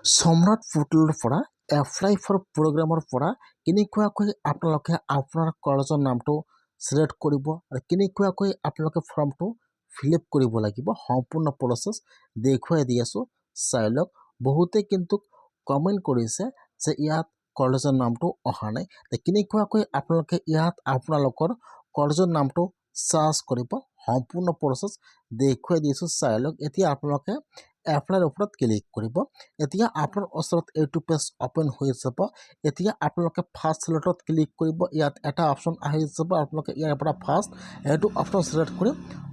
সম্ৰাট পোৰ্টেলৰ পৰা apply for প্ৰগ্ৰামৰ পৰা কেনেকুৱাকৈ আপোনালোকে আপোনাৰ কলেজৰ নামটো সিলেক্ট কৰিব আৰু কেনেকুৱাকৈ আপোনালোকে ফৰ্মটো ফিল আপ কৰিব লাগিব সম্পূৰ্ণ প্ৰচেছ দেখুৱাই দি আছোঁ চাই লওক। বহুতে কিন্তু কমেণ্ট কৰিছে যে ইয়াত কলেজৰ নামটো অহা নাই, কেনেকুৱাকৈ আপোনালোকে ইয়াত আপোনালোকৰ কলেজৰ নামটো চাৰ্চ কৰিব সম্পূৰ্ণ প্ৰচেছ দেখুৱাই দি আছোঁ চাই লওক। এতিয়া আপোনালোকে এপ্লাইৰ ওপৰত ক্লিক কৰিব। এতিয়া আপোনাৰ ওচৰত এইটো পেজ ওপেন হৈ যাব। এতিয়া আপোনালোকে ফাৰ্ষ্ট সিলেক্টত ক্লিক কৰিব। ইয়াত এটা অপশ্যন আহি যাব, আপোনালোকে ইয়াৰ পৰা ফাৰ্ষ্ট এইটো অপশ্যন সিলেক্ট কৰি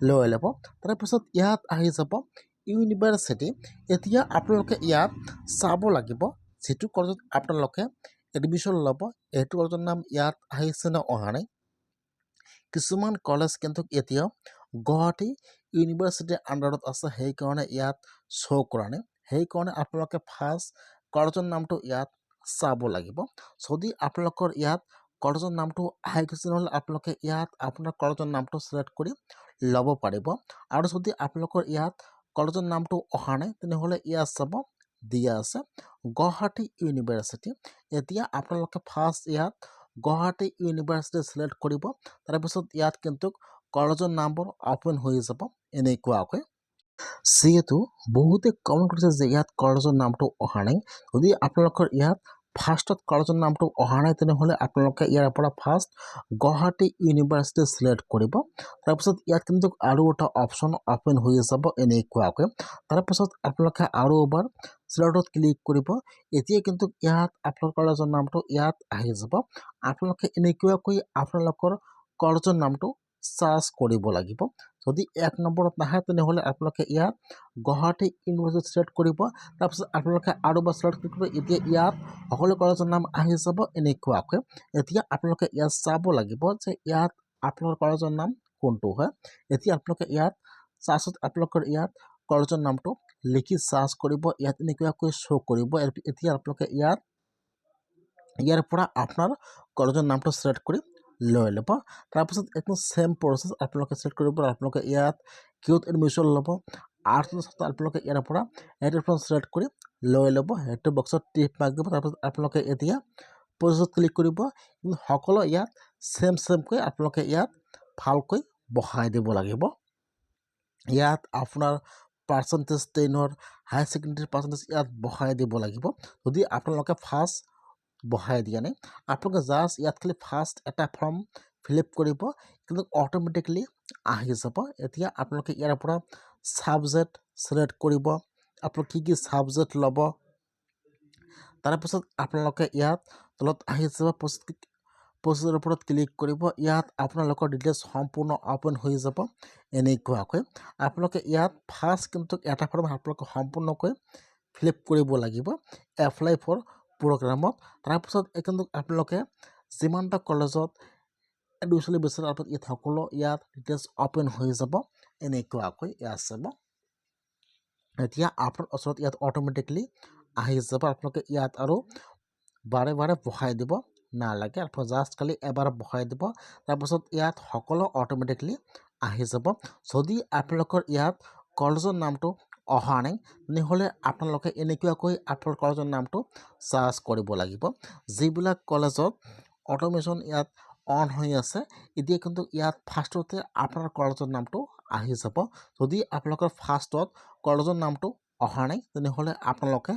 লৈ ল'ব। তাৰপিছত ইয়াত আহি যাব ইউনিভাৰ্চিটি। এতিয়া আপোনালোকে ইয়াত চাব লাগিব যিটো কলেজত আপোনালোকে এডমিশ্যন ল'ব এইটো কলেজৰ নাম ইয়াত আহিছে নে অহা নাই। কিছুমান কলেজ কিন্তু এতিয়াও গুৱাহাটী ইউনিভাৰ্চিটিৰ আণ্ডাৰত আছে, সেইকাৰণে ইয়াত শ্ব' কৰা নাই। সেইকাৰণে আপোনালোকে ফাৰ্ষ্ট কলেজৰ নামটো ইয়াত চাব লাগিব। যদি আপোনালোকৰ ইয়াত কলেজৰ নামটো আহি গৈছে নহ'লে আপোনালোকে ইয়াত আপোনাৰ কলেজৰ নামটো সিলেক্ট কৰি ল'ব পাৰিব। আৰু যদি আপোনালোকৰ ইয়াত কলেজৰ নামটো অহা নাই তেনেহ'লে ইয়াত চাব দিয়া আছে গুৱাহাটী ইউনিভাৰ্চিটি। এতিয়া আপোনালোকে ফাৰ্ষ্ট ইয়াত গুৱাহাটী ইউনিভাৰ্চিটি সিলেক্ট কৰিব। তাৰপিছত ইয়াত কিন্তু কলেজৰ নামবোৰ ওপেন হৈ যাব এনেকুৱাকৈ। যিহেতু বহুতে কমেণ্ট কৰিছে যে ইয়াত কলেজৰ নামটো অহা নাই, যদি আপোনালোকৰ ইয়াত ফাৰ্ষ্টত কলেজৰ নামটো অহা নাই তেনেহ'লে আপোনালোকে ইয়াৰ পৰা ফাৰ্ষ্ট গুৱাহাটী ইউনিভাৰ্চিটি সিলেক্ট কৰিব। তাৰপিছত ইয়াত কিন্তু আৰু এটা অপশ্যন ওপেন হৈ যাব এনেকুৱাকৈ। তাৰপিছত আপোনালোকে আৰু এবাৰ সিলেক্টত ক্লিক কৰিব। এতিয়া কিন্তু ইয়াত আপোনাৰ কলেজৰ নামটো ইয়াত আহি যাব। আপোনালোকে এনেকুৱাকৈ আপোনালোকৰ কলেজৰ নামটো চাৰ্চ কৰিব লাগিব। যদি 1 নম্বৰত নাহে তেনেহ'লে আপোনালোকে ইয়াত গুৱাহাটী ইউনিভাৰ্চিটি সিলেক্ট কৰিব। তাৰপিছত আপোনালোকে আৰু এবাৰ সিলেক্ট কৰিব। এতিয়া ইয়াত সকলো কলেজৰ নাম আহি যাব এনেকুৱাকৈ। এতিয়া আপোনালোকে ইয়াত চাব লাগিব যে ইয়াত আপোনালোকৰ কলেজৰ নাম কোনটো হয়। এতিয়া আপোনালোকে ইয়াত চাৰ্চত আপোনালোকৰ ইয়াত কলেজৰ নামটো লিখি চাৰ্চ কৰিব। ইয়াত এনেকুৱাকৈ শ্ব' কৰিব। এতিয়া আপোনালোকে ইয়াৰ পৰা আপোনাৰ কলেজৰ নামটো সিলেক্ট কৰি লৈ ল'ব। তাৰপিছত একদম চেম প্ৰচেছ আপোনালোকে সিলেক্ট কৰিব। আপোনালোকে ইয়াত কিহত এডমিশ্যন ল'ব আৰ্টছত আপোনালোকে ইয়াৰ পৰা এইটো অপশ্যন সিলেক্ট কৰি লৈ ল'ব। সেইটো বক্সত টিক মাৰি দিব। তাৰপিছত আপোনালোকে এতিয়া প্ৰচেছত ক্লিক কৰিব। কিন্তু সকলো ইয়াত চেমকৈ আপোনালোকে ইয়াত ভালকৈ বহাই দিব লাগিব। ইয়াত আপোনাৰ পাৰ্চেণ্টেজ 10ৰ হায়াৰ ছেকেণ্ডেৰী পাৰ্চেণ্টেজ ইয়াত বহাই দিব লাগিব। যদি আপোনালোকে ফাৰ্ষ্ট বহাই দিয়া নাই, আপোনালোকে জাষ্ট ইয়াত খালি ফাৰ্ষ্ট এটা ফৰ্ম ফিল আপ কৰিব, কিন্তু অট'মেটিকলি আহি যাব। এতিয়া আপোনালোকে ইয়াৰ পৰা ছাবজেক্ট সিলেক্ট কৰিব, আপোনালোকে কি ছাবজেক্ট ল'ব। তাৰপিছত আপোনালোকে ইয়াত তলত আহি যাব প্ৰচেছৰ ওপৰত ক্লিক কৰিব। ইয়াত আপোনালোকৰ ডিটেইলছ সম্পূৰ্ণ ওপেন হৈ যাব এনেকুৱাকৈ। আপোনালোকে ইয়াত ফাৰ্ষ্ট কিন্তু এটা ফৰ্ম আপোনালোকে সম্পূৰ্ণকৈ ফিল আপ কৰিব লাগিব এপ্লাই ফৰ প্ৰগ্ৰামত। তাৰপিছত কিন্তু আপোনালোকে যিমানটা কলেজত এডমিশ্যন বিচাৰে আপোনালোকে ইয়াত সকলো ইয়াত ডিটেইলছ ওপেন হৈ যাব এনেকুৱাকৈ। ইয়াত চাব এতিয়া আপোনাৰ ওচৰত ইয়াত অট'মেটিকলি আহি যাব। আপোনালোকে ইয়াত আৰু বাৰে বাৰে বহাই দিব নালাগে, আপোনালোকে জাষ্ট খালি এবাৰ বহাই দিব। তাৰপিছত ইয়াত সকলো অট'মেটিকলি আহি যাব। যদি আপোনালোকৰ ইয়াত কলেজৰ নামটো অহা নাই তেনেহ'লে আপোনালোকে এনেকুৱাকৈ আপোনাৰ কলেজৰ নামটো চাৰ্চ কৰিব লাগিব। যিবিলাক কলেজত অট'মেশ্যন ইয়াত অন হৈ আছে এতিয়া কিন্তু ইয়াত ফাৰ্ষ্টতে আপোনাৰ কলেজৰ নামটো আহি যাব। যদি আপোনালোকৰ ফাৰ্ষ্টত কলেজৰ নামটো অহা নাই তেনেহ'লে আপোনালোকে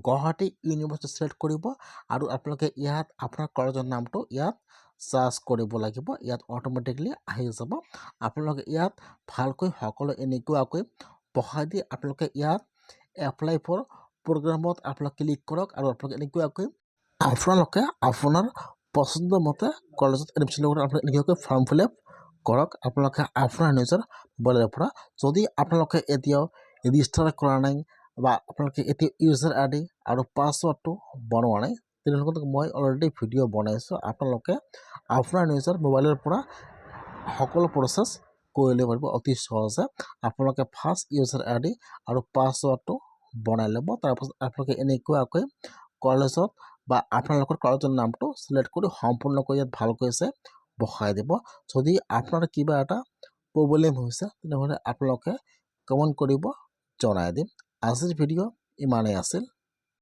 গুৱাহাটী ইউনিভাৰ্চিটি সিলেক্ট কৰিব আৰু আপোনালোকে ইয়াত আপোনাৰ কলেজৰ নামটো ইয়াত চাৰ্চ কৰিব লাগিব। ইয়াত অট'মেটিকলি আহি যাব। আপোনালোকে ইয়াত ভালকৈ সকলো এনেকুৱাকৈ বহাই দি আপোনালোকে ইয়াত এপ্লাই ফৰ প্ৰগ্ৰামত আপোনালোকে ক্লিক কৰক আৰু আপোনালোকে এনেকুৱাকৈ আপোনালোকে আপোনাৰ পচন্দ মতে কলেজত এডমিশ্যন ল'বলৈ আপোনালোকে এনেকুৱাকৈ ফৰ্ম ফিল আপ কৰক আপোনালোকে আপোনাৰ নিজৰ মোবাইলৰ পৰা। যদি আপোনালোকে এতিয়াও ৰেজিষ্টাৰ কৰা নাই বা আপোনালোকে এতিয়া ইউজাৰ আই ডি আৰু পাছৱৰ্ডটো বনোৱা নাই তেনেহ'লে মই অলৰেডি ভিডিঅ' বনাইছোঁ। আপোনালোকে আপোনাৰ নিজৰ মোবাইলৰ পৰা সকলো প্ৰচেছ কৰি ল'ব পাৰিব অতি সহজে। আপোনালোকে ফাৰ্ষ্ট ইউজাৰ আই ডি আৰু পাছৱৰ্ডটো বনাই ল'ব। তাৰপিছত আপোনালোকে এনেকুৱাকৈ কলেজত বা আপোনালোকৰ কলেজৰ নামটো সিলেক্ট কৰি সম্পূৰ্ণকৈ ইয়াত ভালকৈ বহাই দিব। যদি আপোনাৰ কিবা এটা প্ৰব্লেম হৈছে তেনেহ'লে আপোনালোকে কমেণ্ট কৰিব জনাই দিম। আজিৰ ভিডিঅ' ইমানেই আছিল।